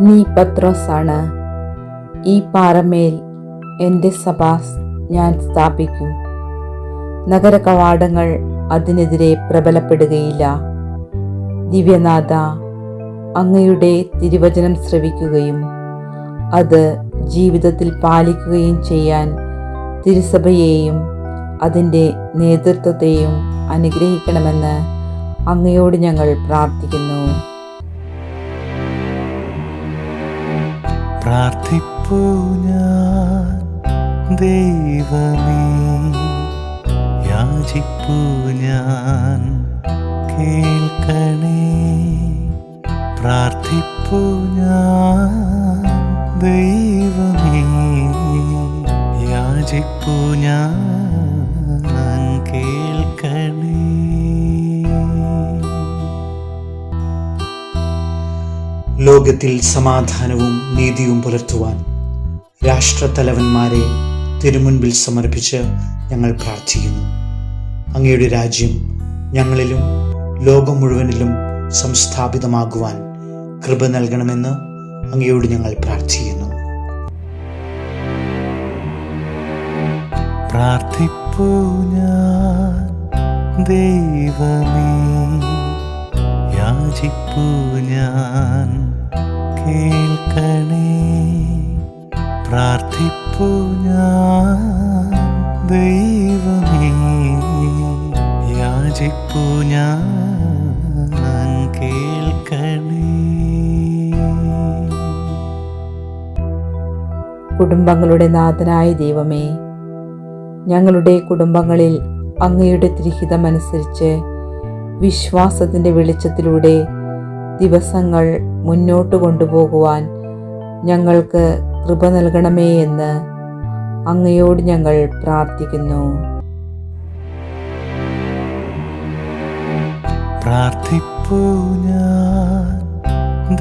നീ പത്രോസാണ്, ഈ പാറമേൽ എൻ്റെ സഭ ഞാൻ സ്ഥാപിക്കും. നഗര കവാടങ്ങൾ അതിനെതിരെ പ്രബലപ്പെടുകയില്ല. ദിവ്യനാഥ, അങ്ങയുടെ തിരുവചനം ശ്രവിക്കുകയും അത് ജീവിതത്തിൽ പാലിക്കുകയും ചെയ്യാൻ തിരുസഭയെയും അതിൻ്റെ നേതൃത്വത്തെയും അനുഗ്രഹിക്കണമെന്ന് അങ്ങയോട് ഞങ്ങൾ പ്രാർത്ഥിക്കുന്നു. പ്രാർത്ഥിപ്പൂ ഞാൻ ദൈവമേ, യാചിപ്പൂ ഞാൻ കേൾക്കണേ. പ്രാർത്ഥിപ്പൂ ഞാൻ ദൈവമേ, യാചിപ്പൂ ഞാൻ കേൾക്കണേ. ലോകത്തിൽ സമാധാനവും നീതിയും പുലർത്തുവാൻ രാഷ്ട്രത്തലവന്മാരെ തിരുമുൻപിൽ സമർപ്പിച്ച് ഞങ്ങൾ പ്രാർത്ഥിക്കുന്നു. അങ്ങയുടെ രാജ്യം ഞങ്ങളിലും ലോകം മുഴുവനിലും സംസ്ഥാപിതമാകുവാൻ കൃപ നൽകണമെന്ന് അങ്ങയോട് ഞങ്ങൾ പ്രാർത്ഥിക്കുന്നു. പ്രാർത്ഥിപ്പൂ ഞാൻ ദൈവമേ, യാചിപ്പൂ ഞാൻ കേൾക്കണേ. പ്രാർത്ഥിപ്പൂ ഞാൻ ദൈവമേ, യാചിപ്പൂ ഞാൻ കേൾക്കണേ. കുടുംബങ്ങളുടെ നാഥനായ ദൈവമേ, ഞങ്ങളുടെ കുടുംബങ്ങളിൽ അങ്ങയുടെ തിരുഹിതമനുസരിച്ച് വിശ്വാസത്തിൻ്റെ വെളിച്ചത്തിലൂടെ ദിവസങ്ങൾ മുന്നോട്ട് കൊണ്ടുപോകുവാൻ ഞങ്ങൾക്ക് കൃപ നൽകണമേ എന്ന് അങ്ങയോട് ഞങ്ങൾ പ്രാർത്ഥിക്കുന്നു. പ്രാർത്ഥിപ്പൂ ഞാൻ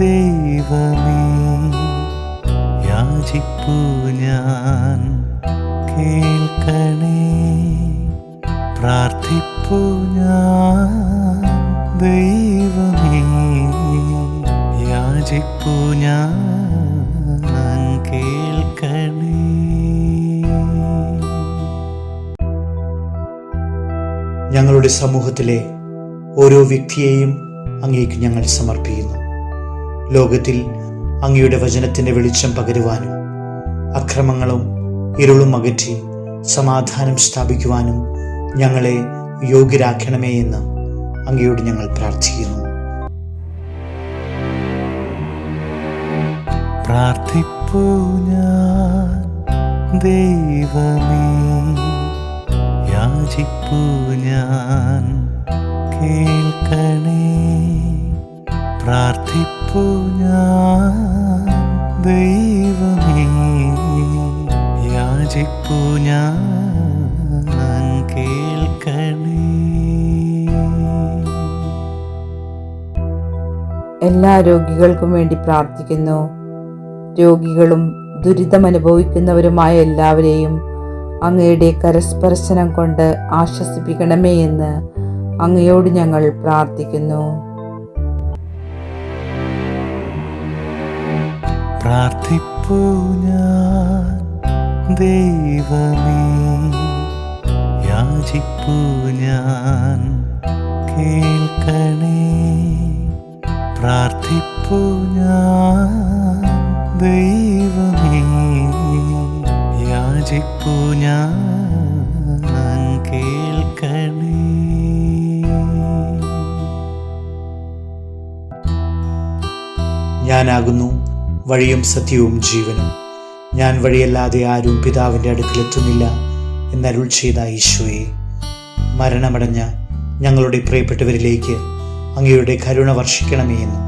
ദൈവമേ, യാചിപ്പൂ ഞാൻ കേൾക്കണേ. പ്രാർത്ഥിപ്പൂ ഞാൻ ദൈവമേ, യാചിപ്പൂ ഞാൻ കേൾക്കണേ. ഞങ്ങളുടെ സമൂഹത്തിലെ ഓരോ വ്യക്തിയെയും അങ്ങേക്ക് ഞങ്ങൾ സമർപ്പിക്കുന്നു. ലോകത്തിൽ അങ്ങയുടെ വചനത്തിൻ്റെ വെളിച്ചം പകരുവാനും അക്രമങ്ങളും ഇരുളും അകറ്റി സമാധാനം സ്ഥാപിക്കുവാനും ഞങ്ങളെ യോഗ്യരാക്കണമേ എന്ന് അങ്ങയോട് ഞങ്ങൾ പ്രാർത്ഥിക്കുന്നു. പ്രാർത്ഥിപ്പൂ ഞാൻ ദൈവമേ, യാചിപ്പൂ ഞാൻ കേൾക്കണേ. പ്രാർത്ഥിപ്പൂ ഞാൻ ദൈവമേ, യാചിപ്പൂ ഞാൻ കേൾക്കണേ. എല്ലാ രോഗികൾക്കും വേണ്ടി പ്രാർത്ഥിക്കുന്നു. രോഗികളും ദുരിതമനുഭവിക്കുന്നവരുമായ എല്ലാവരെയും അങ്ങയുടെ കരസ്പർശനം കൊണ്ട് ആശ്വസിപ്പിക്കണമേ എന്ന് അങ്ങയോട് ഞങ്ങൾ പ്രാർത്ഥിക്കുന്നു. പ്രാർത്ഥിപ്പൂ ഞാൻ ദൈവമേ, യാചിപ്പൂ ഞാൻ കേൾക്കണേ. പ്രാർത്ഥിപ്പൂ ഞാൻ ദൈവമേ, യാചിപ്പൂ ഞാൻ കേൾക്കണേ. ഞാനാകുന്നു വഴിയും സത്യവും ജീവനും, ഞാൻ വഴിയല്ലാതെ ആരും പിതാവിൻ്റെ അടുക്കലെത്തുന്നില്ല എന്നരുൾ ചെയ്ത ഈശോയെ, മരണമടഞ്ഞ ഞങ്ങളുടെ പ്രിയപ്പെട്ടവരിലേക്ക് അങ്ങയുടെ കരുണ വർഷിക്കണമേ എന്നും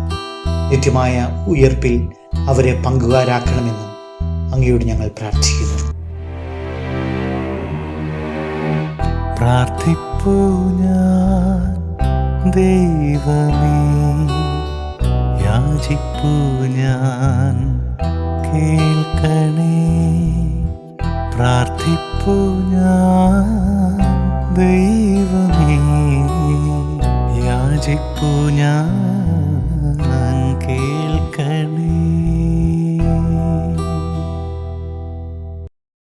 നിത്യമായ ഉയർപ്പിൽ അവരെ പങ്കുകാരാക്കണമെന്നും അങ്ങയോട് ഞങ്ങൾ പ്രാർത്ഥിക്കുന്നു. പ്രാർത്ഥിപ്പൂ ഞാൻ ദൈവമേ, യാചിപ്പൂ ഞാൻ കേൾക്കണേ. പ്രാർത്ഥിപ്പൂ ഞാൻ ദൈവമേ, യാചിപ്പൂ ഞാൻ കേൾക്കണേ.